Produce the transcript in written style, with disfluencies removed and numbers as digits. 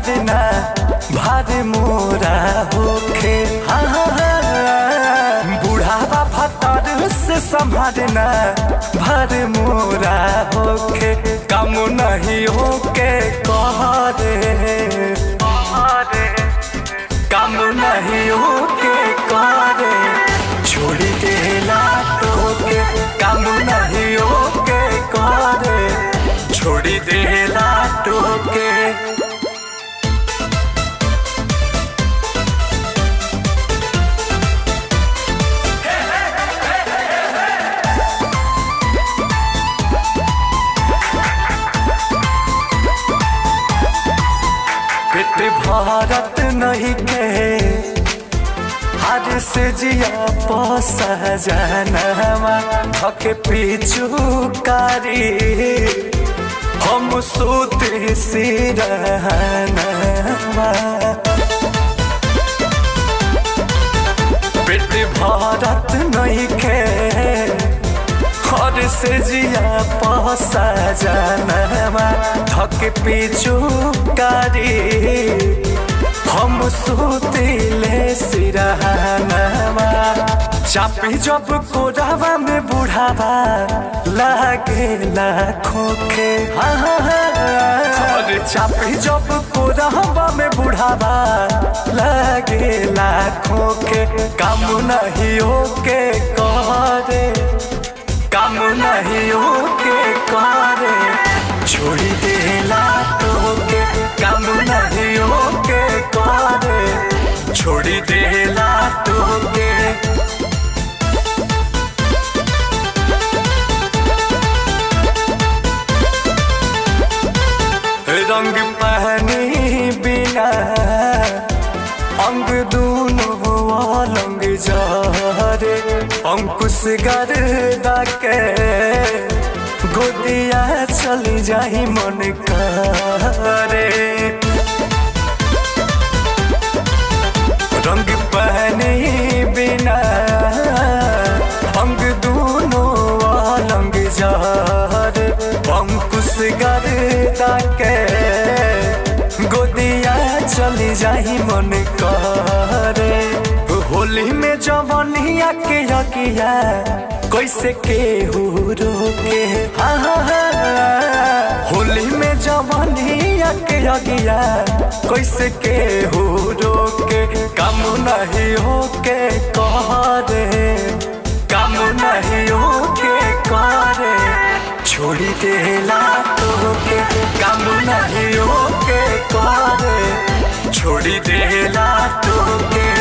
संभारना भार मोरा होखे। बुढ़ावा भतर से संभारना भार मोरा होखे। कम नहीं होके कहरे कम नहीं होके कहरे छोड़ी देला तोके। कम नहीं होके कहरे छोड़ी देला तोके। पेट भारत नहीं के हर से जिया पोसा जानवा धके पीछू कारी हम सोते सिरहनवा। पेट भारत नहीं के हर से जिया पोसा जानवा धके पीछू कारी हम सुतिले सिरहनवा। चापी जब कोरावा में बुढ़ावा लागे लाखों के। चापी जब कोरावा में बुढ़ावा लागे लाखों के। काम नहीं होके करे काम नहीं होके करे छोड़ी देला तोके। काम नहीं होके करे छोड़ी देला तोके। रंग पहनी बिना अंग दूनो अलंग जारे। अंकुश गर्दा के गोदिया चली जाही मन करे। रंग पहने बिना अंग दूनो अलंग जार। अंकुश गर्दा के गोदिया चली जाही मन करे। होली में जवनिया के यकिया कैसे केहू रोके। होली में जवनिया के यकिया कैसे केहू रोके। काम नहीं होके करे काम नहीं होके करे छोड़ी देला तोके। काम नहीं होके करे छोड़ी देला तोके।